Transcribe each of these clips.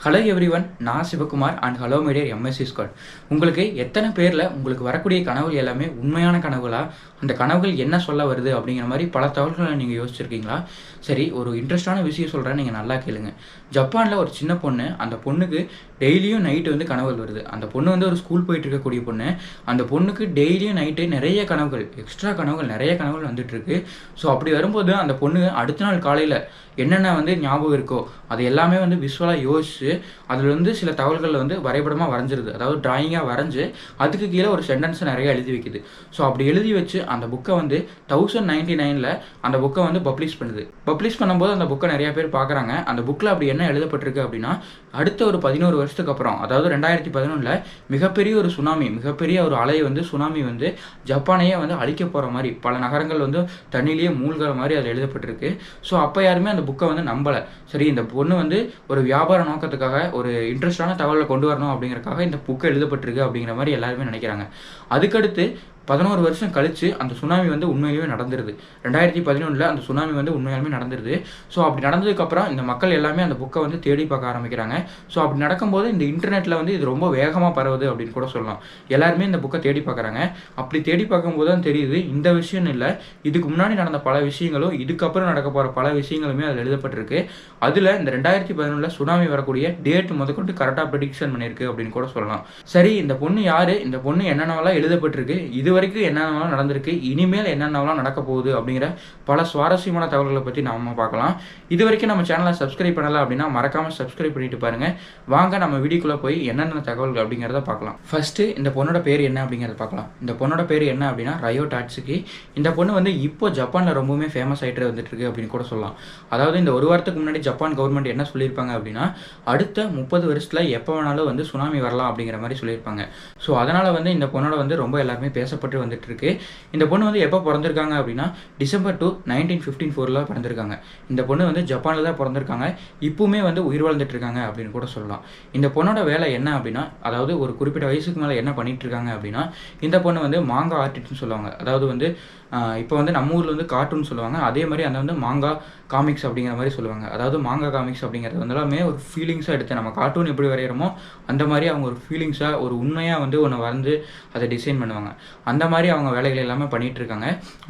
Hello everyone, நான் Sivakumar and hello meteor MSc squad. உங்களுக்கு எத்தனை பேரில் உங்களுக்கு வரக்கூடிய கனவுகள் எல்லாமே உண்மையான கனவுகளா, அந்த கனவுகள் என்ன சொல்ல வருது அப்படிங்கிற மாதிரி பல தகவல்களை நீங்கள் யோசிச்சிருக்கீங்களா? சரி, ஒரு இன்ட்ரெஸ்டான விஷயம் சொல்கிறேன், நீங்கள் நல்லா கேளுங்க. ஜப்பானில் ஒரு சின்ன பொண்ணு, அந்த பொண்ணுக்கு டெய்லியும் நைட்டு வந்து கனவுகள் வருது. அந்த பொண்ணு வந்து ஒரு ஸ்கூல் போயிட்டு இருக்கக்கூடிய பொண்ணு. அந்த பொண்ணுக்கு டெய்லியும் நைட்டு நிறைய கனவுகள், எக்ஸ்ட்ரா கனவுகள், நிறைய கனவுகள் வந்துட்டு இருக்கு. ஸோ அப்படி வரும்போது அந்த பொண்ணு அடுத்த நாள் காலையில் என்னென்ன வந்து ஞாபகம் இருக்கோ அது எல்லாமே வந்து விஷுவலாக யோசிச்சு அதில் வந்து சில தகவல்களை வந்து வரைபடமாக வரைஞ்சிருது. அதாவது டிராயிங்காக வரைஞ்சி அதுக்கு கீழே ஒரு சென்டென்ஸை நிறைய எழுதி வைக்குது. ஸோ அப்படி எழுதி வச்சு அந்த புக்கை வந்து 1099 அந்த புக்கை வந்து பப்ளிஷ் பண்ணுது. பப்ளிஷ் பண்ணும்போது அந்த புக்கை நிறைய பேர் பார்க்குறாங்க. அந்த புக்கில் அப்படி என்ன எழுதப்பட்டிருக்கு அப்படின்னா, அடுத்த ஒரு 11 வருஷத்துக்கு அப்புறம், அதாவது 2011 மிகப்பெரிய ஒரு சுனாமி, மிகப்பெரிய ஒரு அலை வந்து சுனாமி வந்து ஜப்பானையே வந்து அழிக்க போகிற மாதிரி, பல நகரங்கள் வந்து தண்ணியிலேயே மூழ்கிற மாதிரி அது எழுதப்பட்டிருக்கு. ஸோ அப்போ யாருமே அந்த புக்கை வந்து நம்பலை. சரி, இந்த பொண்ணு வந்து ஒரு வியாபார நோக்கத்துக்காக ஒரு இன்ட்ரெஸ்டான தகவலை கொண்டு வரணும் அப்படிங்கிறக்காக இந்த புக்கை எழுதப்பட்டிருக்கு அப்படிங்கிற மாதிரி எல்லாருமே நினைக்கிறாங்க. அதுக்கடுத்து 11 வருஷம் கழித்து அந்த சுனாமி வந்து உண்மையிலுமே நடந்துருது. 2011 அந்த சுனாமி வந்து உண்மையாலுமே நடந்துருது. ஸோ அப்படி நடந்ததுக்கப்புறம் இந்த மக்கள் எல்லாமே அந்த புக்கை வந்து தேடி பார்க்க ஆரம்பிக்கிறாங்க. ஸோ அப்படி நடக்கும்போது இந்த இன்டர்நெட்டில் வந்து இது ரொம்ப வேகமாக பரவுது அப்படின்னு கூட சொல்லலாம். எல்லாருமே இந்த புக்கை தேடி பார்க்குறாங்க. அப்படி தேடி பார்க்கும்போது தான் தெரியுது, இந்த விஷயம் இல்லை, இதுக்கு முன்னாடி நடந்த பல விஷயங்களும் இதுக்கப்புறம் நடக்க போகிற பல விஷயங்களுமே அதில் எழுதப்பட்டிருக்கு. அதில் இந்த 2011 சுனாமி வரக்கூடிய டேட் முதற்கொண்டு கரெக்டாக ப்ரெடிக்ஷன் பண்ணியிருக்கு அப்படின்னு கூட சொல்லலாம். சரி, இந்த பொண்ணு யார், இந்த பொண்ணு என்னென்னலாம் எழுதப்பட்டிருக்கு, இது வரைக்கும் என்னென்னலாம் நடந்திருக்கு, இனிமேல் என்னென்னலாம் நடக்க போகுது அப்படிங்கிற பல சுவாரஸ்யமான தகவல்களை பற்றி நாம பார்க்கலாம். இது வரைக்கும் நம்ம சேனலை சப்ஸ்கிரைப் பண்ணலை அப்படின்னா மறக்காமல் சப்ஸ்கிரைப் பண்ணிட்டு பாருங்க. வாங்க நம்ம வீடியோக்குள்ளே போய் என்னென்ன தகவல்கள் அப்படிங்கிறத பார்க்கலாம். ஃபர்ஸ்ட்டு இந்த பொண்ணோட பேர் என்ன அப்படிங்கிறத பார்க்கலாம். இந்த பொண்ணோட பேர் என்ன அப்படின்னா ரயோ டாட்சுகி. இந்த பொண்ணு வந்து இப்போ ஜப்பானில் ரொம்பவுமே ஃபேமஸ் ஆகிட்டு வந்துட்டு இருக்கு அப்படின்னு கூட சொல்லலாம். அதாவது இந்த ஒரு வாரத்துக்கு முன்னாடி ஜப்பான் கவர்மெண்ட் என்ன சொல்லியிருப்பாங்க அப்படின்னா, அடுத்த 30 வருஷத்தில் எப்போ வேணாலும் வந்து சுனாமி வரலாம் அப்படிங்கிற மாதிரி சொல்லியிருப்பாங்க. ஸோ அதனால் வந்து இந்த பொண்ணோட வந்து ரொம்ப எல்லாருமே பேசப்பட்டு வந்துட்டு இருக்கு. இந்த பொண்ணு வந்து எப்போ பிறந்திருக்காங்க அப்படின்னா, டிசம்பர் 2, 1954 பிறந்திருக்காங்க. இந்த பொண்ணு வந்து ஜப்பானில் தான் பிறந்திருக்காங்க. இப்பவுமே வந்து உயிர் வாழ்ந்துட்டு இருக்காங்க அப்படின்னு கூட சொல்லலாம். இந்த பொண்ணோட வேலை என்ன அப்படின்னா, அதாவது ஒரு குறிப்பிட்ட வயசுக்கு மேலே என்ன பண்ணிட்டு இருக்காங்க அப்படின்னா, இந்த பொண்ணு வந்து மாங்கா ஆர்டிஸ்ட்னு சொல்லுவாங்க. அதாவது வந்து இப்போ வந்து நம்ம ஊரில் வந்து கார்ட்டூன் சொல்லுவாங்க, அதே மாதிரி அந்த வந்து மாங்கா காமிக்ஸ் அப்படிங்கிற மாதிரி சொல்லுவாங்க. அதாவது மாங்கா காமிக்ஸ் அப்படிங்கிறது வந்து எல்லாமே ஒரு ஃபீலிங்ஸாக எடுத்து, நம்ம கார்ட்டூன் எப்படி வரைகிறோமோ அந்த மாதிரி அவங்க ஒரு ஃபீலிங்ஸாக, ஒரு உண்மையாக வந்து ஒன்று வரைந்து அதை டிசைன் பண்ணுவாங்க. அந்த மாதிரி அவங்க வேலைகள் எல்லாமே பண்ணிகிட்டு இருக்காங்க.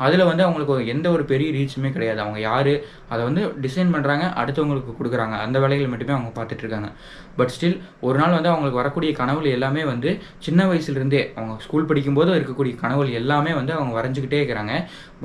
அதில் வந்து அவங்களுக்கு எந்த ஒரு பெரிய ரீச்சுமே கிடையாது. அவங்க யார், அதை வந்து டிசைன் பண்ணுறாங்க, அடுத்தவங்களுக்கு கொடுக்குறாங்க, அந்த வேலைகள் மட்டுமே அவங்க பார்த்துட்டு இருக்காங்க. பட் ஸ்டில் ஒரு நாள் வந்து அவங்களுக்கு வரக்கூடிய கனவுகள் எல்லாமே வந்து சின்ன வயசுலேருந்தே, அவங்க ஸ்கூல் படிக்கும்போது இருக்கக்கூடிய கனவுகள் எல்லாமே வந்து அவங்க வரைஞ்சிக்கிட்டே இருக்கிறாங்க.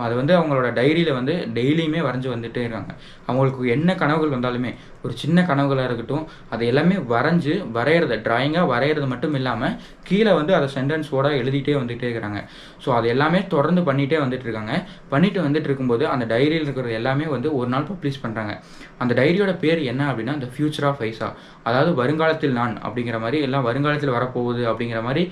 அதை வந்து அவங்களோட டைரியில் வந்து டெய்லியுமே வரைஞ்சி வந்துகிட்டே இருக்காங்க. அவங்களுக்கு என்ன கனவுகள் வந்தாலுமே, ஒரு சின்ன கனவுகளாக இருக்கட்டும், அதை எல்லாமே வரைஞ்சி வரைகிறது, டிராயிங்காக வரைகிறது மட்டும் இல்லாமல் கீழே வந்து அதை சென்டென்ஸோடு எழுதிட்டே வந்துகிட்டே இருக்கிறாங்க. ஸோ அது எல்லாமே தொடர்ந்து பண்ணிகிட்டே வந்துட்டு இருக்காங்க. பண்ணிட்டு வந்துட்டு இருக்கும்போது அந்த டைரியில் இருக்கிறது எல்லாமே வந்து ஒரு நாள் பப்ளிஷ் பண்ணுறாங்க. அந்த டைரியோட பேர் என்ன அப்படின்னா, த ஃபியூச்சர் ஆஃப் ஐசா, அதாவது வருங்காலத்தில் நான் அப்படிங்கிற மாதிரி, எல்லாம் வருங்காலத்தில் வரப்போகுது அப்படிங்கிற மாதிரி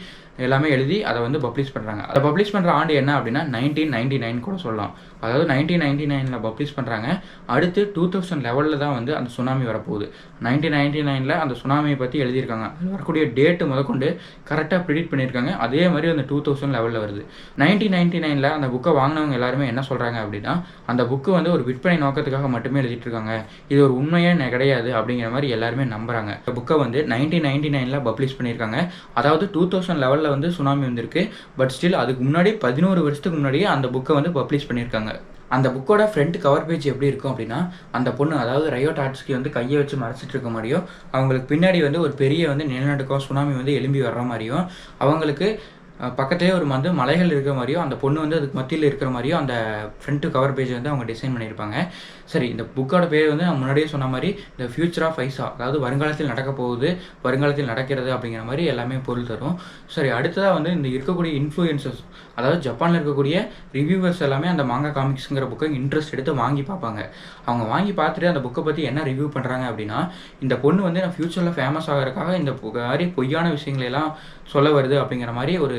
எல்லாமே எழுதி அதை வந்து பப்ளிஷ் பண்ணுறாங்க. அதை பப்ளிஷ் பண்ணுற ஆண்டு என்ன அப்படின்னா 1999 கூட சொல்லலாம். அதாவது 1999 பப்ளிஷ் பண்ணுறாங்க. அடுத்து 2011 தான் வந்து அந்த சுனாமி வரப்போகுது. 1999 அந்த சுனாமியை பற்றி எழுதியிருக்காங்க. அது வரக்கூடிய டேட்டு முதற்கொண்டு கரெக்டாக ப்ரிடிக்ட் பண்ணியிருக்காங்க. அதே மாதிரி அந்த 2011 வருது. 1999 அந்த புக்கை வாங்கினவங்க எல்லாருமே என்ன சொல்கிறாங்க அப்படின்னா, அந்த புக்கு வந்து ஒரு விற்பனை நோக்கத்துக்காக மட்டுமே எழுதிட்டு இருக்காங்க, இது ஒரு உண்மையே கிடையாது அப்படிங்கிற மாதிரி எல்லாருமே நம்புறாங்க. இந்த புக்கை வந்து 1999 பப்ளிஷ் பண்ணியிருக்காங்க. அதாவது 2011 வந்து சுனாமி வந்திருக்கு. பட் ஸ்டில் அதுக்கு முன்னாடி 11 வருஷத்துக்கு முன்னாடியே அந்த புக்கை வந்து பப்ளிஷ் பண்ணியிருக்காங்க. அந்த புக்கோட ஃப்ரண்ட் கவர் பேஜ் எப்படி இருக்கும் அப்படின்னா, அந்த பொண்ணு, அதாவது ரயோ டாட்சுகி வந்து கையை வச்சு மறைச்சிட்டு இருக்க மாதிரியும், அவங்களுக்கு பின்னாடி வந்து ஒரு பெரிய வந்து நிலநடுக்கம், சுனாமி வந்து எழும்பி வர்ற மாதிரியும், அவங்களுக்கு பக்கத்துலேயே ஒரு வந்து மலைகள் இருக்கிற மாதிரியும், அந்த பொண்ணு வந்து அதுக்கு மத்தியில் இருக்கிற மாதிரியும் அந்த ஃப்ரண்ட் கவர் பேஜ் வந்து அவங்க டிசைன் பண்ணியிருப்பாங்க. சரி, இந்த புக்கோட பேர் வந்து நான் முன்னாடியே சொன்ன மாதிரி த ஃபியூச்சர் ஆஃப் ஐசா, அதாவது வருங்காலத்தில் நடக்க போகுது, வருங்காலத்தில் நடக்கிறது அப்படிங்கிற மாதிரி எல்லாமே பொருள் தரும். சரி, அடுத்ததாக வந்து இந்த இருக்கக்கூடிய இன்ஃப்ளூயன்சர்ஸ், அதாவது ஜப்பானில் இருக்கக்கூடிய ரிவ்யூவர்ஸ் எல்லாமே அந்த மாங்கா காமிக்ஸுங்கிற புக்கை இன்ட்ரெஸ்ட் எடுத்து வாங்கி பார்ப்பாங்க. அவங்க வாங்கி பார்த்துட்டு அந்த புக்கை பற்றி என்ன ரிவ்யூ பண்ணுறாங்க அப்படின்னா, இந்த பொண்ணு வந்து நான் ஃப்யூச்சரில் ஃபேமஸ் ஆகிறதுக்காக இந்த மாதிரி பொய்யான விஷயங்களெல்லாம் சொல்ல வருது அப்படிங்கிற மாதிரி ஒரு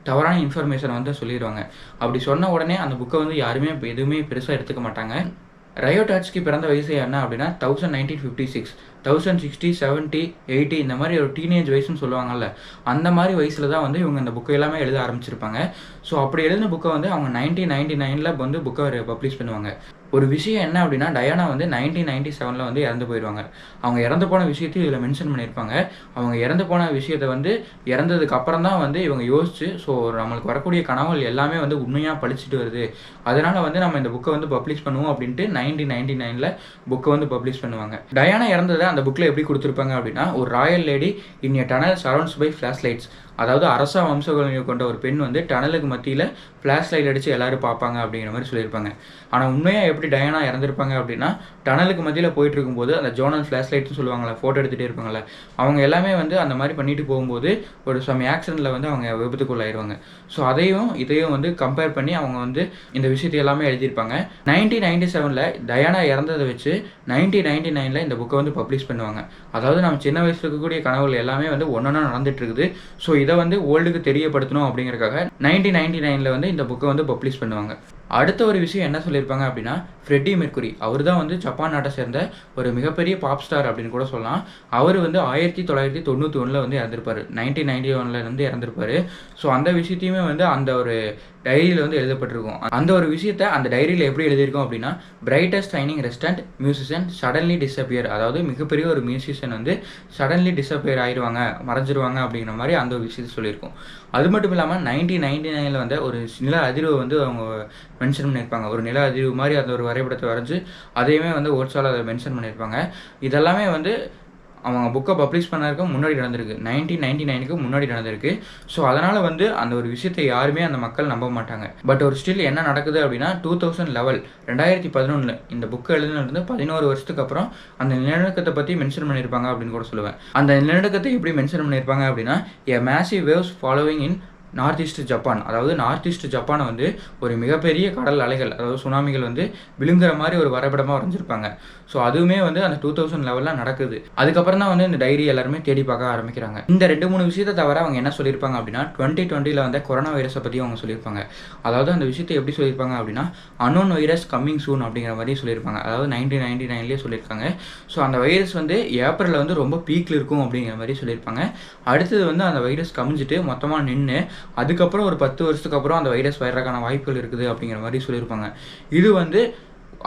தவறான இன்ஃபர்மேஷனை வந்து சொல்லிடுவாங்க. அப்படி சொன்ன உடனே அந்த புக்கை வந்து யாருமே எதுவுமே பெருசாக எடுத்துக்க மாட்டாங்க. ரயோ டாட்சுகி பிறந்த வயசு என்ன அப்படின்னா 1956, 1060, 70, 80 இந்த மாதிரி ஒரு டீனேஜ் வயசுன்னு சொல்லுவாங்கல்ல, அந்த மாதிரி வயசில் தான் வந்து இவங்க இந்த புக்கை எல்லாமே எழுத ஆரம்பிச்சிருப்பாங்க. ஸோ அப்படி எழுதின புக்கை வந்து அவங்க 1999 வந்து புக்கை பப்ளிஷ் பண்ணுவாங்க. ஒரு விஷயம் என்ன அப்படின்னா, டயானா வந்து 1997ல வந்து இறந்து போயிருவாங்க. அவங்க இறந்து போன விஷயத்தையும் இதில மென்ஷன் பண்ணியிருப்பாங்க. அவங்க இறந்து போன விஷயத்த வந்து இறந்ததுக்கு அப்புறம் தான் வந்து இவங்க யோசிச்சு, ஸோ நம்மளுக்கு வரக்கூடிய கனவுகள் எல்லாமே வந்து உண்மையா பளிச்சுட்டு வருது. அதனால வந்து நம்ம இந்த புக்க வந்து பப்ளிஷ் பண்ணுவோம் அப்படின்ட்டு 1999ல புக்க வந்து பப்ளிஷ் பண்ணுவாங்க. டயானா இறந்தத அந்த புக்ல எப்படி குடுத்திருப்பாங்க அப்படின்னா, ஒரு royal lady in a tunnel surrounds by flash lights. அதாவது அரச வம்சாவளியை கொண்ட ஒரு பெண் வந்து டனலுக்கு மத்தியில ஃபிளாஷ் லைட் அடிச்சு எல்லாரும் பார்ப்பாங்க அப்படிங்கிற மாரி சொல்லியிருப்பாங்க. ஆனா உண்மையா எப்படி டயானா இறந்திருப்பாங்க அப்படின்னா, டனலுக்கு மத்தியில போயிட்டு இருக்கும்போது அந்த ஜோனல் ஃபிளாஷ் லைட்னு சொல்லுவாங்கல்ல, ஃபோட்டோ எடுத்துட்டே இருப்பாங்கல்ல, அவங்க எல்லாமே வந்து அந்த மாரி பண்ணிட்டு போகும்போது ஒரு சம் ஆக்சிடென்ட்ல வந்து அவங்க விபத்துக்குள்ளாயிருவாங்க. ஸோ அதையும் இதையும் வந்து கம்பேர் பண்ணி அவங்க வந்து இந்த விஷயத்தை எல்லாமே எழுதியிருப்பாங்க. 1997ல டயானா இறந்தத வச்சு 1999ல இந்த புக்க வந்து பப்ளிஷ் பண்ணுவாங்க. அதாவது நம்ம சின்ன வயசுல இருக்கக்கூடிய கனவுகள் எல்லாமே வந்து ஒன்னொன்னா நடந்துட்டு இருக்குது. ஸோ இத வந்து வேர்ல்டுக்கு தெரியப்படுத்தணும் அப்படிங்கிறதுக்காக 1999ல வந்து இந்த புக்க வந்து பப்ளிஷ் பண்ணுவாங்க. அடுத்த ஒரு விஷயம் என்ன சொல்லியிருப்பாங்க அப்படின்னா, ஃப்ரெட்டி மெர்க்குரி அவர் தான் வந்து ஜப்பான் நாட்டை சேர்ந்த ஒரு மிகப்பெரிய பாப் ஸ்டார் அப்படின்னு கூட சொல்லலாம். அவர் வந்து 1991ல வந்து இறந்திருப்பாரு. 1991ல வந்து இறந்திருப்பாரு. ஸோ அந்த விஷயத்தையுமே வந்து அந்த ஒரு டைரியில வந்து எழுதப்பட்டிருக்கும். அந்த ஒரு விஷயத்த அந்த டைரியில எப்படி எழுதியிருக்கோம் அப்படின்னா, brightest shining ரெஸ்டன்ட் musician suddenly disappear. அதாவது மிகப்பெரிய ஒரு மியூசிஷியன் வந்து சடன்லி டிஸப்பியர் ஆயிருவாங்க, மறைஞ்சிருவாங்க அப்படிங்கிற மாதிரி அந்த ஒரு விஷயத்த சொல்லியிருக்கோம். அது மட்டும் இல்லாம 1999ல வந்த ஒரு நில அதிர்வு வந்து அவங்க மென்ஷன் பண்ணியிருப்பாங்க. ஒரு நில அதிர்வு மாதிரி அந்த ஒரு வரைபடத்தை வரைஞ்சு அதையுமே வந்து ஓட்ஸால அதை மென்ஷன் பண்ணியிருப்பாங்க. இதெல்லாமே வந்து அவங்க புக்க பப்ளிஷ் பண்ணதுக்கு முன்னாடி நடந்திருக்கு. 1999க்கு முன்னாடி நடந்திருக்கு. ஸோ அதனால வந்து அந்த ஒரு விஷயத்தை யாருமே அந்த மக்கள் நம்ப மாட்டாங்க. பட் ஒரு ஸ்டில் என்ன நடக்குது அப்படின்னா 2011 இந்த புக் எழுதினது 11 வருஷத்துக்கு அப்புறம் அந்த நிலநடுக்கத்தை பத்தி மென்ஷன் பண்ணியிருப்பாங்க அப்படின்னு கூட சொல்லுவேன். அந்த நிலநடுக்கத்தை எப்படி மென்ஷன் பண்ணியிருப்பாங்க அப்படின்னா, a massive waves following in north east Japan. அதாவது நார்த் ஈஸ்ட் ஜப்பானை வந்து ஒரு மிகப்பெரிய கடல் அலைகள், அதாவது சுனாமிகள் வந்து விழுங்குற மாதிரி ஒரு வரைபடமாக வரைஞ்சிருப்பாங்க. ஸோ அதுவுமே வந்து அந்த 2011 நடக்குது. அதுக்கப்புறம் தான் வந்து இந்த டைரி எல்லாருமே தேடி பார்க்க ஆரம்பிக்கிறாங்க. இந்த 2-3 விஷயத்தை தவிர அவங்க என்ன சொல்லியிருப்பாங்க அப்படின்னா, 2020ல வந்த கொரோனா வைரஸை பற்றி அவங்க சொல்லியிருப்பாங்க. அதாவது அந்த விஷயத்தை எப்படி சொல்லியிருப்பாங்க அப்படின்னா, அன்னோன் வைரஸ் கம்மிங் சூன் அப்படிங்கிற மாதிரி சொல்லியிருப்பாங்க. அதாவது 1999லேயே சொல்லியிருக்காங்க. ஸோ அந்த வைரஸ் வந்து ஏப்ரலில் வந்து ரொம்ப பீக்கில் இருக்கும் அப்படிங்கிற மாதிரி சொல்லியிருப்பாங்க. அடுத்தது வந்து அந்த வைரஸ் கமிஞ்சிட்டு மொத்தமாக நின்று அதுக்கப்புறம் ஒரு 10 வருஷத்துக்கு அப்புறம் அந்த வைரஸ் வர்றதுக்கான வாய்ப்புகள் இருக்குது அப்படிங்கிற மாதிரி சொல்லியிருப்பாங்க. இது வந்து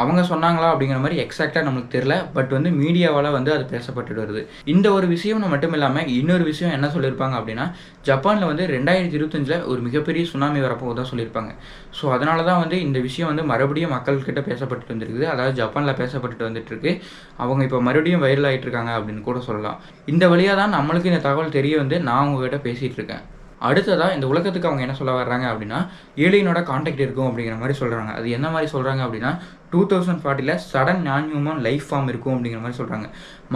அவங்க சொன்னாங்களா அப்படிங்கிற மாதிரி எக்ஸாக்டாக நம்மளுக்கு தெரியல. பட் வந்து மீடியாவால் வந்து அது பேசப்பட்டு வருது. இந்த ஒரு விஷயம் மட்டும் இல்லாமல் இன்னொரு விஷயம் என்ன சொல்லியிருப்பாங்க அப்படின்னா, ஜப்பானில் வந்து 2025ல ஒரு மிகப்பெரிய சுனாமி வரப்போகுதா சொல்லியிருப்பாங்க. ஸோ அதனால தான் வந்து இந்த விஷயம் வந்து மறுபடியும் மக்கள்கிட்ட பேசப்பட்டு வந்துருக்குது. அதாவது ஜப்பானில் பேசப்பட்டு வந்துட்டுருக்கு. அவங்க இப்போ மறுபடியும் வைரல் ஆகிட்டு இருக்காங்க அப்படின்னு கூட சொல்லலாம். இந்த வழியாக தான் நம்மளுக்கு இந்த தகவல் தெரிய வந்து நான் உங்ககிட்ட பேசிகிட்டு இருக்கேன். அடுத்ததா இந்த உலகத்துக்கு அவங்க என்ன சொல்ல வர்றாங்க அப்படின்னா, ஏலியனோட கான்டாக்ட் இருக்கும் அப்படிங்கிற மாதிரி சொல்கிறாங்க. அது என்ன மாதிரி சொல்கிறாங்க அப்படின்னா, 2040ல சடன் நான் ஹியூமன் லைஃப் ஃபார்ம் இருக்கும் அப்படிங்கிற மாதிரி சொல்கிறாங்க.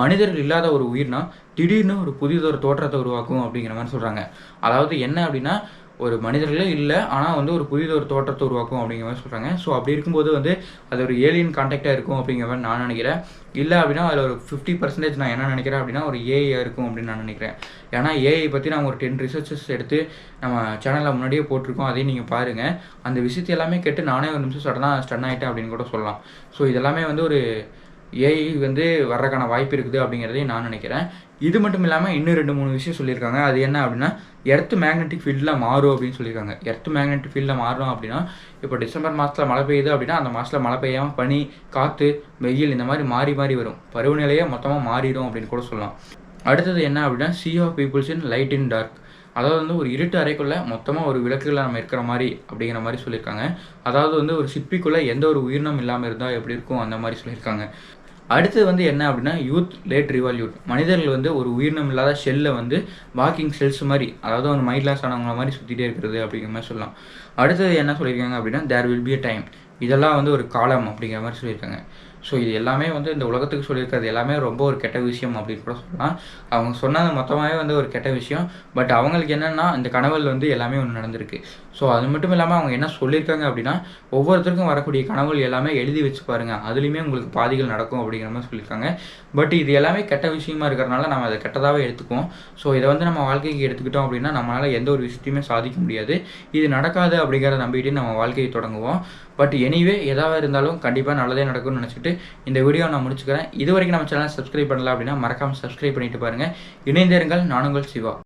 மனிதர்கள் இல்லாத ஒரு உயிர்னா திடீர்னு ஒரு புதிதொரு தோற்றத்தை உருவாக்கும் அப்படிங்கிற மாதிரி சொல்கிறாங்க. அதாவது என்ன அப்படின்னா, ஒரு மனிதர்களே இல்லை, ஆனால் வந்து ஒரு புதிதொரு தோற்றத்தை உருவாக்கும் அப்படிங்கிற மாதிரி சொல்கிறாங்க. ஸோ அப்படி இருக்கும்போது வந்து அது ஒரு ஏலியன் கான்டாக்டாக இருக்கும் அப்படிங்கிற மாதிரி நான் நினைக்கிறேன். இல்லை அப்படின்னா அதில் ஒரு 50% நான் என்ன நினைக்கிறேன் அப்படின்னா, ஒரு ஏஐ இருக்கும் அப்படின்னு நான் நினைக்கிறேன். ஏன்னா ஏஐ பற்றி நாங்கள் ஒரு 10 ரிசர்ச்சஸ் எடுத்து நம்ம சேனலில் முன்னாடியே போட்டிருக்கோம். அதையும் நீங்கள் பாருங்கள். அந்த விஷயத்தை எல்லாமே கேட்டு நானே ஒரு நிமிஷம் சடனாக ஸ்டன் ஆகிட்டேன் அப்படின்னு கூட சொல்லலாம். ஸோ இதெல்லாமே வந்து ஒரு ஏஐ வந்து வர்றதுக்கான வாய்ப்பு இருக்குது அப்படிங்கிறதையும் நான் நினைக்கிறேன். இது மட்டும் இல்லாமல் இன்னும் 2-3 விஷயம் சொல்லியிருக்காங்க. அது என்ன அப்படின்னா, எர்த் மேக்னெட்டிக் ஃபீல்டில் மாறும் அப்படின்னு சொல்லியிருக்காங்க. எர்த் மேக்னெட்டிக் ஃபீல்டில் மாறும் அப்படின்னா, இப்போ டிசம்பர் மாதத்தில் மழை பெய்யுது அப்படின்னா அந்த மாதத்தில் மழை பெய்யாமல் பனி, காற்று, வெயில் இந்த மாதிரி மாறி மாறி வரும். பருவநிலையே மொத்தமாக மாறிடும் அப்படின்னு கூட சொல்லலாம். அடுத்தது என்ன அப்படின்னா, sea of peoples in light in dark. அதாவது வந்து ஒரு இருட்டு அறைக்குள்ளே மொத்தமாக ஒரு விளக்குல நம்ம இருக்கிற மாதிரி அப்படிங்கிற மாதிரி சொல்லியிருக்காங்க. அதாவது வந்து ஒரு சிற்பிக்குள்ளே எந்த ஒரு உயிரினம் இல்லாமல் இருந்தால் எப்படி இருக்கும் அந்த மாதிரி சொல்லியிருக்காங்க. அடுத்தது வந்து என்ன அப்படின்னா, யூத் லேட் ரிவால்யூட். மனிதர்கள் வந்து ஒரு உயிரினம் இல்லாத ஷெல்லை வந்து வாக்கிங் செல்ஸ் மாதிரி, அதாவது ஒரு மைண்ட் லாஸ் ஆனவங்க மாதிரி சுற்றிட்டே இருக்கிறது அப்படிங்கிற மாதிரி சொல்லலாம். அடுத்தது என்ன சொல்லியிருக்காங்க அப்படின்னா, there will be a time. இதெல்லாம் வந்து ஒரு காலம் அப்படிங்கிற மாதிரி சொல்லியிருக்காங்க. ஸோ இது எல்லாமே வந்து இந்த உலகத்துக்கு சொல்லியிருக்கிறது எல்லாமே ரொம்ப ஒரு கெட்ட விஷயம் அப்படின்னு கூட சொல்லலாம். அவங்க சொன்னது மொத்தமாகவே வந்து ஒரு கெட்ட விஷயம். பட் அவங்களுக்கு என்னென்னா இந்த கனவுகள் வந்து எல்லாமே ஒன்று நடந்திருக்கு. ஸோ அது மட்டும் இல்லாமல் அவங்க என்ன சொல்லியிருக்காங்க அப்படின்னா, ஒவ்வொருத்தருக்கும் வரக்கூடிய கனவுகள் எல்லாமே எழுதி வச்சு பாருங்கள், அதுலேயுமே உங்களுக்கு பாதிகள் நடக்கும் அப்படிங்கிற மாதிரி சொல்லியிருக்காங்க. பட் இது எல்லாமே கெட்ட விஷயமா இருக்கிறனால நம்ம அதை கெட்டதாகவே எடுத்துக்குவோம். ஸோ இதை வந்து நம்ம வாழ்க்கைக்கு எடுத்துக்கிட்டோம் அப்படின்னா நம்மளால் எந்த ஒரு விஷயத்தையுமே சாதிக்க முடியாது. இது நடக்காது அப்படிங்கிறத நம்பிட்டு நம்ம வாழ்க்கையை தொடங்குவோம். பட் எனிவே எதாவது இருந்தாலும் கண்டிப்பாக நல்லதே நடக்கும்னு நினச்சிட்டு இந்த வீடியோ நான் முடிச்சுக்கிறேன். இது வரைக்கும் நம்ம சேனலை சப்ஸ்கிரைப் பண்ணல அப்படின்னா மறக்காமல் சப்ஸ்கிரைப் பண்ணிட்டு பாருங்கள். இணைந்திருங்கள். நான் உங்கள் சிவா.